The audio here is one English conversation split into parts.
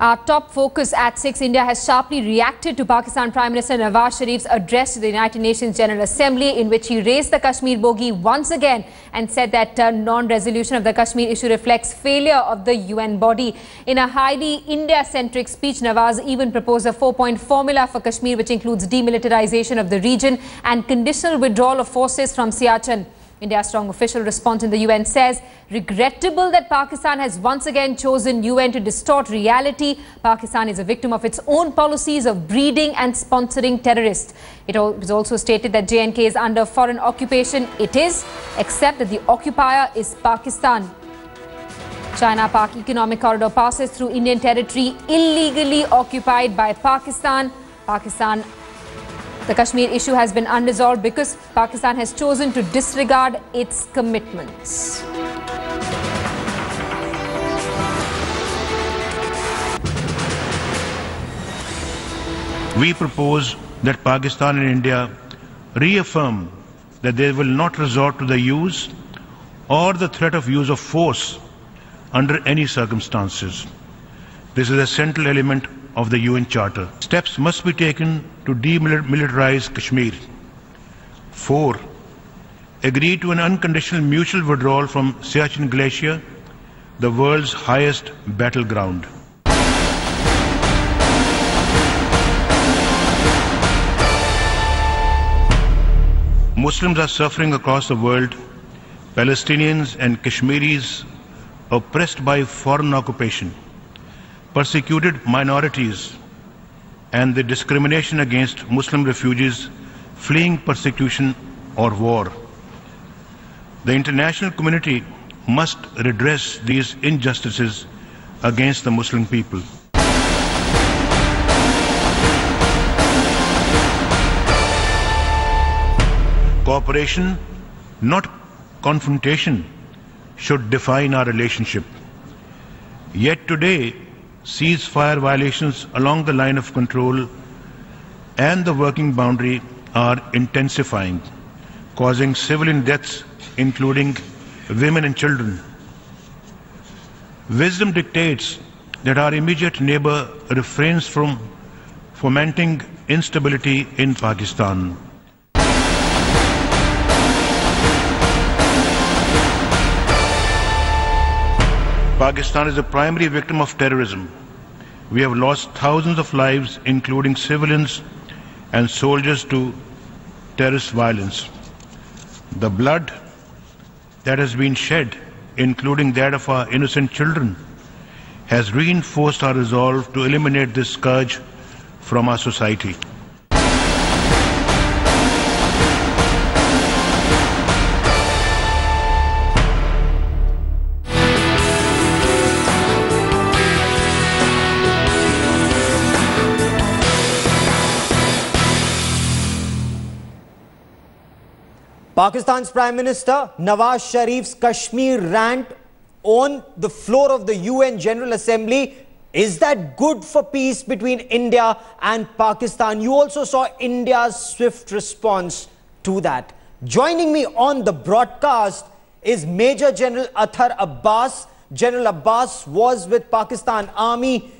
Our top focus at 6. India has sharply reacted to Pakistan Prime Minister Nawaz Sharif's address to the United Nations General Assembly, in which he raised the Kashmir bogey once again and said that non-resolution of the Kashmir issue reflects failure of the UN body. In a highly India-centric speech, Nawaz even proposed a 4-point formula for Kashmir, which includes demilitarization of the region and conditional withdrawal of forces from Siachen. India's strong official response in the UN says, regrettable that Pakistan has once again chosen UN to distort reality. Pakistan is a victim of its own policies of breeding and sponsoring terrorists. It was also stated that J&K is under foreign occupation. It is, except that the occupier is Pakistan. China-Pak economic corridor passes through Indian territory illegally occupied by Pakistan. The Kashmir issue has been unresolved because Pakistan has chosen to disregard its commitments. We propose that Pakistan and India reaffirm that they will not resort to the use or the threat of use of force under any circumstances. This is a central element of the UN Charter. Steps must be taken to demilitarize Kashmir. 4. Agree to an unconditional mutual withdrawal from Siachen Glacier, the world's highest battleground. Muslims are suffering across the world. Palestinians and Kashmiris oppressed by foreign occupation, persecuted minorities, and the discrimination against Muslim refugees fleeing persecution or war. The international community must redress these injustices against the Muslim people. Cooperation, not confrontation, should define our relationship. Yet today, ceasefire violations along the line of control and the working boundary are intensifying, causing civilian deaths, including women and children. Wisdom dictates that our immediate neighbor refrains from fomenting instability in Pakistan. Pakistan is a primary victim of terrorism. We have lost thousands of lives, including civilians and soldiers, to terrorist violence. The blood that has been shed, including that of our innocent children, has reinforced our resolve to eliminate this scourge from our society. Pakistan's Prime Minister Nawaz Sharif's Kashmir rant on the floor of the UN General Assembly. Is that good for peace between India and Pakistan? You also saw India's swift response to that. Joining me on the broadcast is Major General Athar Abbas. General Abbas was with Pakistan Army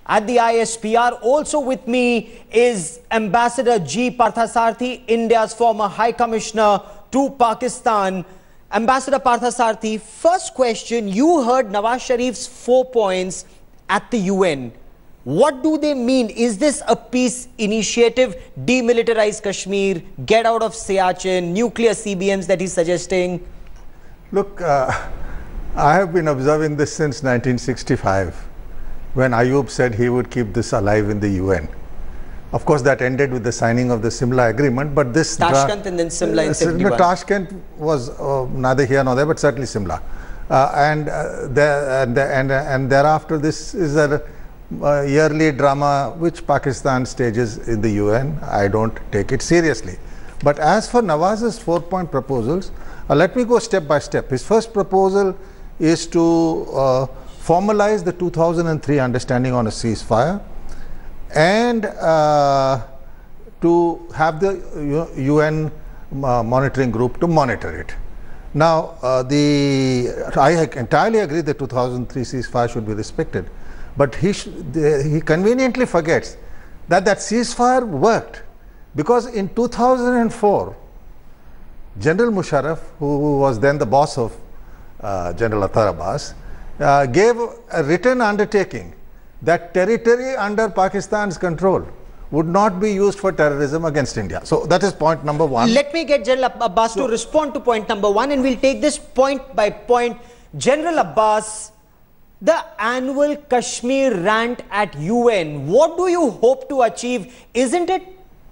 at the ISPR. Also with me is Ambassador G. Parthasarathi, India's former High Commissioner to Pakistan. Ambassador Parthasarathi, first question, you heard Nawaz Sharif's 4 points at the UN. What do they mean? Is this a peace initiative? Demilitarize Kashmir, get out of Siachen, nuclear CBMs that he's suggesting? Look, I have been observing this since 1965, when Ayub said he would keep this alive in the UN. Of course, that ended with the signing of the Simla Agreement, but this... Tashkent and then Simla in 71. Tashkent was neither here nor there, but certainly Simla. And thereafter, this is a yearly drama which Pakistan stages in the UN. I don't take it seriously. But as for Nawaz's 4-point proposals, let me go step by step. His first proposal is to formalize the 2003 understanding on a ceasefire, and to have the UN monitoring group to monitor it. Now, I entirely agree that 2003 ceasefire should be respected. But he conveniently forgets that ceasefire worked, because in 2004, General Musharraf, who was then the boss of General Attar Abbas, gave a written undertaking that territory under Pakistan's control would not be used for terrorism against India. So that is point number one. Let me get General Abbas to respond to point number one, and we'll take this point by point. General Abbas, the annual Kashmir rant at UN, what do you hope to achieve? Isn't it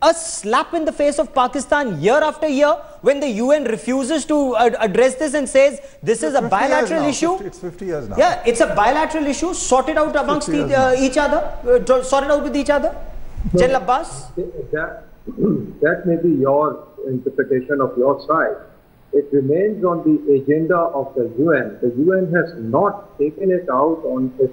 a slap in the face of Pakistan year after year when the UN refuses to address this and says this is a bilateral issue? It's 50 years now. Yeah, it's a bilateral issue. Sort it out amongst each other. Sort it out with each other. General Abbas? That may be your interpretation of your side. It remains on the agenda of the UN. The UN has not taken it out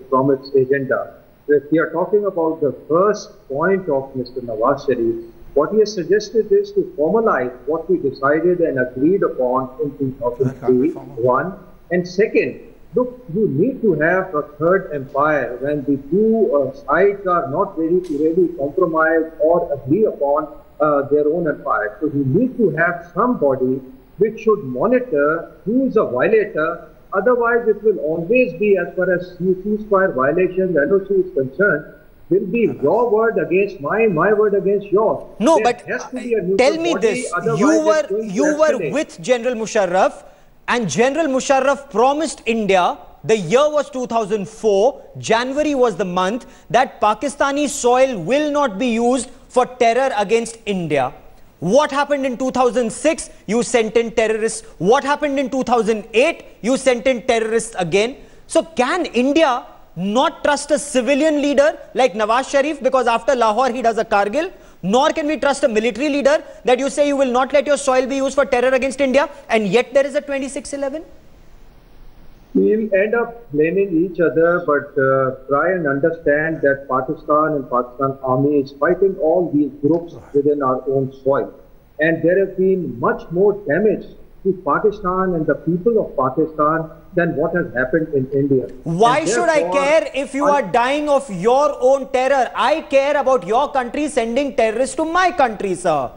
from its agenda. If we are talking about the first point of Mr. Nawaz Sharif, what he has suggested is to formalize what we decided and agreed upon in 2003, one. And second, look, you need to have a third empire when the two sides are not ready to really compromise or agree upon their own empire. So you need to have somebody which should monitor who is a violator. Otherwise, it will always be, as far as ceasefire violations, LOC is concerned, will be your word against mine, my word against yours. No, there but tell me this, you were with General Musharraf, and General Musharraf promised India, the year was 2004, January was the month, that Pakistani soil will not be used for terror against India. What happened in 2006? You sent in terrorists. What happened in 2008? You sent in terrorists again. So can India not trust a civilian leader like Nawaz Sharif, because after Lahore he does a Kargil? Nor can we trust a military leader that you say you will not let your soil be used for terror against India, and yet there is a 26/11? We'll end up blaming each other, but try and understand that Pakistan and Pakistan Army is fighting all these groups within our own soil. And there has been much more damage to Pakistan and the people of Pakistan than what has happened in India. Why should I care if you are dying of your own terror? I care about your country sending terrorists to my country, sir.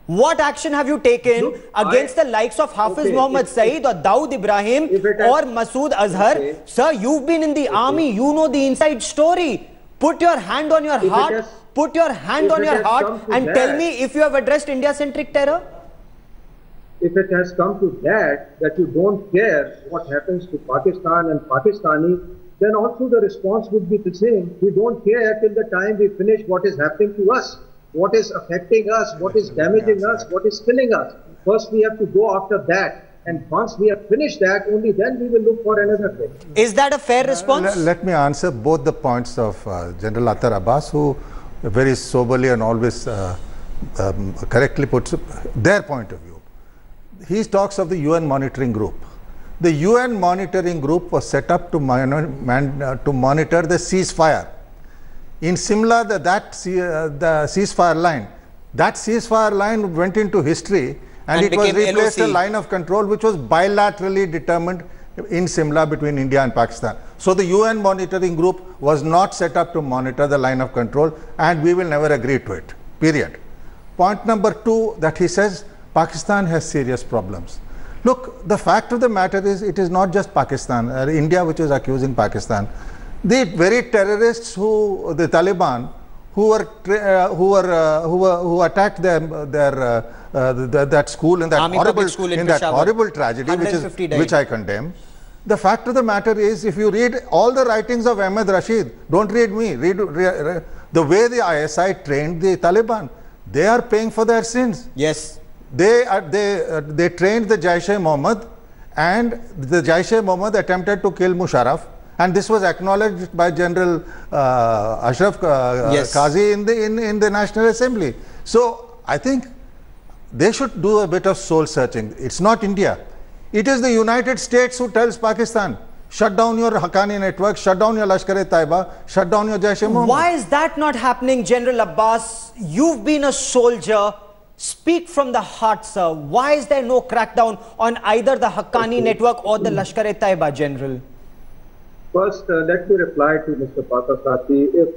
What action have you taken against the likes of Hafiz Muhammad Saeed or Dawood Ibrahim or Masood Azhar? Sir, you've been in the army, you know the inside story. Put your hand on your heart, put your hand on your heart and tell me if you have addressed India-centric terror. If it has come to that you don't care what happens to Pakistan and Pakistani, then also the response would be the same. We don't care till the time we finish what is happening to us, what is affecting us, what is damaging us, what is killing us. First we have to go after that. And once we have finished that, only then we will look for another thing. Is that a fair response? Let me answer both the points of General Attar Abbas, who very soberly and always correctly puts their point of view. He talks of the UN monitoring group. The UN monitoring group was set up to monitor the ceasefire. In Simla, the ceasefire line went into history, and it was replaced a line of control which was bilaterally determined in Simla between India and Pakistan. So the UN monitoring group was not set up to monitor the line of control, and we will never agree to it, period. Point number two, that he says Pakistan has serious problems. Look, the fact of the matter is, it is not just Pakistan, India which is accusing Pakistan. The very terrorists the Taliban, who attacked that school in that horrible tragedy, which I condemn. The fact of the matter is, if you read all the writings of Ahmed Rashid, don't read me, read the way the ISI trained the Taliban. They are paying for their sins. Yes. They trained the Jaish-e-Mohammed, and the Jaish-e-Mohammed attempted to kill Musharraf, and this was acknowledged by General Ashraf Qazi in the National Assembly. So I think they should do a bit of soul searching. It's not India. It is the United States who tells Pakistan, shut down your Haqqani network, shut down your Lashkar-e-Taiba, shut down your Jaish-e-Mohammed. Why is that not happening, General Abbas? You've been a soldier. Speak from the heart, sir. Why is there no crackdown on either the Haqqani network or the Lashkar-e-Taiba, General? First, let me reply to Mr. Patasati. If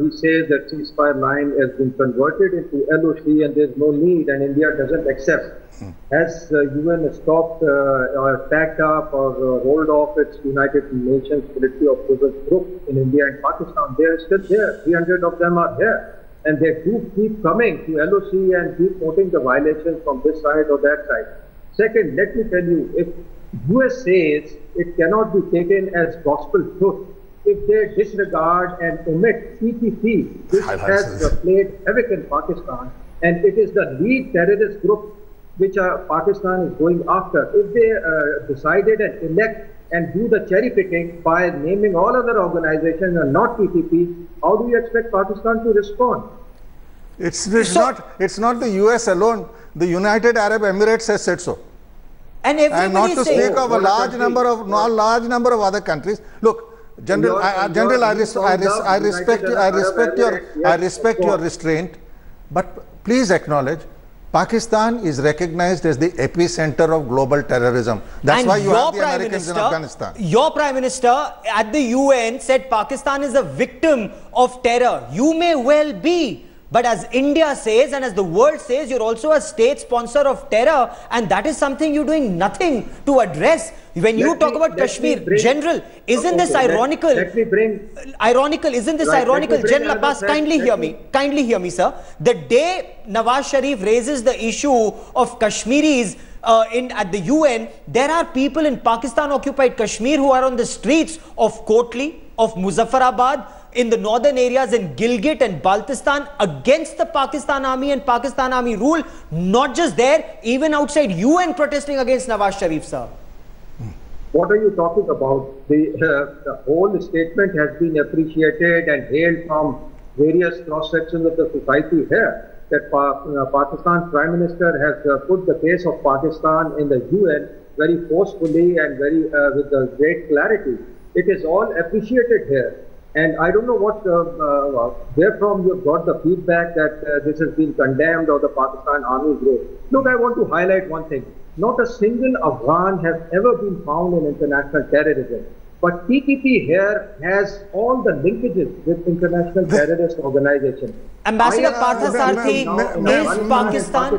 he says that ceasefire line has been converted into LOC and there's no need and India doesn't accept, has UN stopped or packed up or rolled off its United Nations military observers group in India and Pakistan, they are still there. 300 of them are there. And they do keep coming to LOC and keep noting the violations from this side or that side. Second, let me tell you, if US says it cannot be taken as gospel truth if they disregard and omit PTP, which has played havoc in Pakistan, and it is the lead terrorist group which Pakistan is going after. If they decided and elect and do the cherry picking by naming all other organizations and not PTP, how do you expect Pakistan to respond? It's not the US alone. The United Arab Emirates has said so. And not to speak of a large number of other countries. Look, General, I respect your restraint, but please acknowledge, Pakistan is recognized as the epicenter of global terrorism. That's why you have the Americans in Afghanistan. Your Prime Minister at the UN said Pakistan is a victim of terror. You may well be. But as India says and as the world says, you're also a state sponsor of terror, and that is something you're doing nothing to address. When you talk about Kashmir, General, isn't this ironical? Isn't this ironical? General Abbas, kindly hear me, sir. The day Nawaz Sharif raises the issue of Kashmiris at the UN, there are people in Pakistan-occupied Kashmir who are on the streets of Kotli, of Muzaffarabad, in the northern areas in Gilgit and Baltistan against the Pakistan Army and Pakistan Army rule. Not just there, even outside UN protesting against Nawaz Sharif, sir. What are you talking about? The whole statement has been appreciated and hailed from various cross-sections of the society here. That Pakistan's Prime Minister has put the case of Pakistan in the UN very forcefully and very with great clarity. It is all appreciated here. And I don't know what, where from you got the feedback that this has been condemned or the Pakistan Army group. Look, I want to highlight one thing. Not a single Afghan has ever been found in international terrorism. But PTP here has all the linkages with international terrorist organizations. Ambassador Parthasarathy, is Pakistan... The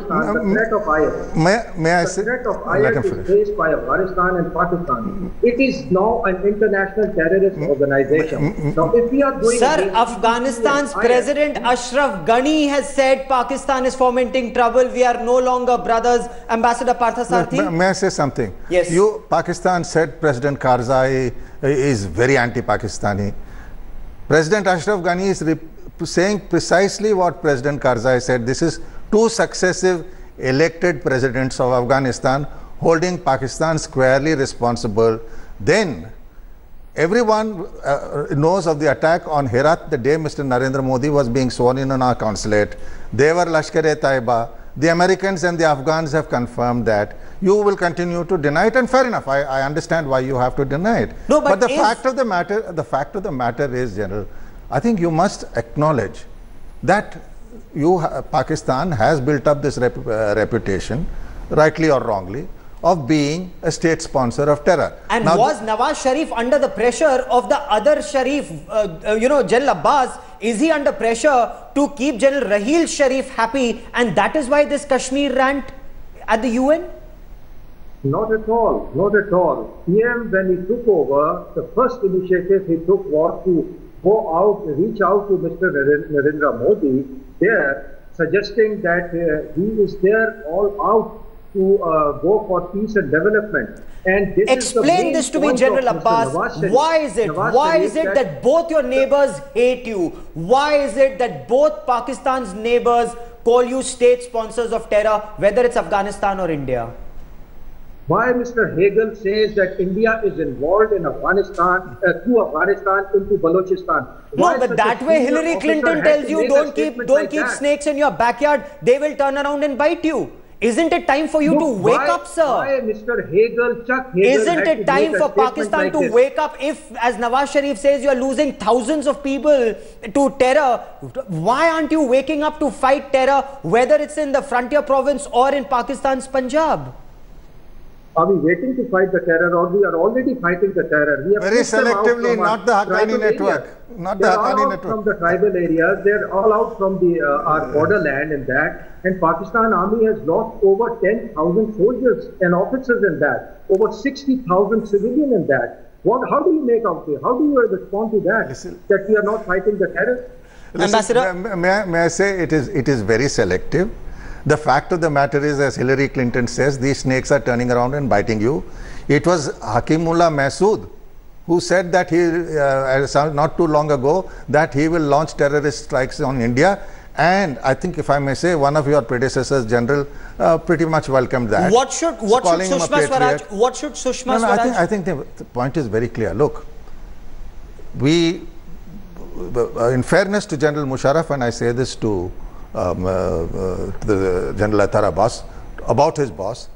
threat of IS. May I say? The threat of IS is faced by Afghanistan and Pakistan. It is now an international terrorist organization. Now, if we are going... Sir, Afghanistan's President Ashraf Ghani has said Pakistan is fomenting trouble. We are no longer brothers. Ambassador Parthasarathy? May I say something? Yes. Pakistan said President Karzai is very anti-Pakistani. President Ashraf Ghani is saying precisely what President Karzai said. This is two successive elected presidents of Afghanistan holding Pakistan squarely responsible. Then everyone knows of the attack on Herat the day Mr. Narendra Modi was being sworn in on our consulate. They were Lashkar-e-Taiba. The Americans and the Afghans have confirmed that. You will continue to deny it, and fair enough. I understand why you have to deny it. No, but the fact of the matter is, General, I think you must acknowledge that Pakistan has built up this reputation, rightly or wrongly, of being a state sponsor of terror. And now, was Nawaz Sharif under the pressure of the other Sharif, General Abbas? Is he under pressure to keep General Raheel Sharif happy, and that is why this Kashmir rant at the UN? Not at all, not at all. PM, when he took over, the first initiative he took was to go out, reach out to Mr. Narendra Modi there, suggesting that he is there all out to go for peace and development. And this explain this to me, General Abbas. Why is it? Why is it that both your neighbors hate you? Why is it that both Pakistan's neighbors call you state sponsors of terror, whether it's Afghanistan or India? Why Mr. Hagel says that India is involved in Afghanistan, through Afghanistan into Balochistan? No, but that way Hillary Clinton tells you don't keep snakes in your backyard. They will turn around and bite you. Isn't it time for you to wake up, sir? Why Mr. Hagel, Chuck Hagel? Isn't it time for Pakistan to wake up? If, as Nawaz Sharif says, you are losing thousands of people to terror, why aren't you waking up to fight terror, whether it's in the frontier province or in Pakistan's Punjab? Are we waiting to fight the terror, or we are already fighting the terror? We have Very selectively, not the Haqqani network. Not the Haqqani network. From the tribal areas, they're all out from the our borderland and that. And Pakistan Army has lost over 10,000 soldiers and officers in that. Over 60,000 civilians in that. How do you make out there? How do you respond to that? That we are not fighting the terror? Ambassador, may I say it is very selective. The fact of the matter is, as Hillary Clinton says, these snakes are turning around and biting you. It was Hakimullah Masood who said that not too long ago, that he will launch terrorist strikes on India. And I think, if I may say, one of your predecessors, General, pretty much welcomed that. What should Sushma Swaraj? I think the point is very clear. Look, we, in fairness to General Musharraf, and I say this to the General Athar Abbas about his boss,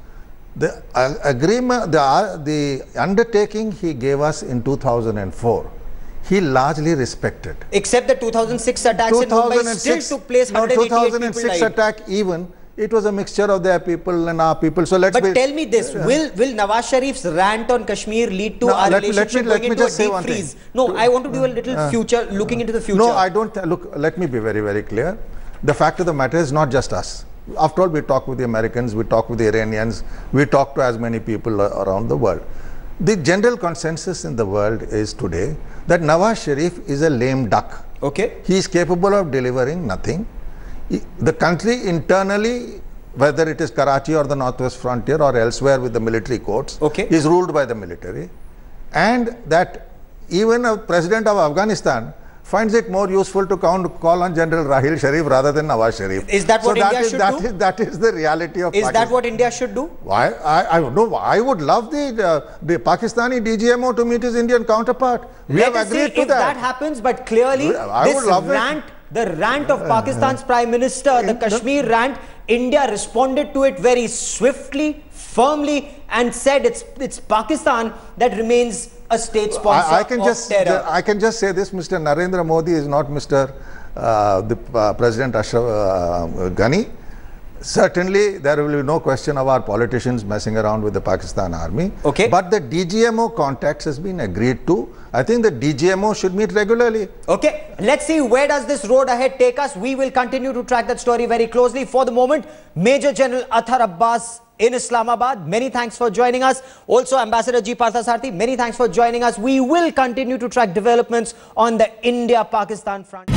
the agreement, the undertaking he gave us in 2004, he largely respected. Except the 2006 attacks in Mumbai still took place. 2006 attack even, it was a mixture of their people and our people. So let's. But tell me this: Will Nawaz Sharif's rant on Kashmir lead to our relationship going into a deep freeze? No, I want to do a little future, looking into the future. No, I don't. Look, let me be very, very clear. The fact of the matter is not just us. After all, we talk with the Americans, we talk with the Iranians, we talk to as many people around the world. The general consensus in the world is today that Nawaz Sharif is a lame duck. Okay. He is capable of delivering nothing. The country internally, whether it is Karachi or the Northwest Frontier or elsewhere with the military courts, is ruled by the military. And that even a president of Afghanistan finds it more useful to call on General Rahil Sharif rather than Nawaz Sharif. Is that what India should do? That is the reality of Pakistan. Is that what India should do? Why? I would love the Pakistani DGMO to meet his Indian counterpart. We have agreed to that. If that happens, but clearly the rant of Pakistan's Prime Minister, the Kashmir rant, India responded to it very swiftly, firmly, and said it's Pakistan that remains a state sponsor of terror. I can just say this: Mr. Narendra Modi is not Mr. President Ashraf Ghani. Certainly, there will be no question of our politicians messing around with the Pakistan Army. Okay. But the DGMO contacts has been agreed to. I think the DGMO should meet regularly. Okay. Let's see where does this road ahead take us. We will continue to track that story very closely. For the moment, Major General Athar Abbas in Islamabad, many thanks for joining us. Also, Ambassador G. Parthasarathi, many thanks for joining us. We will continue to track developments on the India-Pakistan front.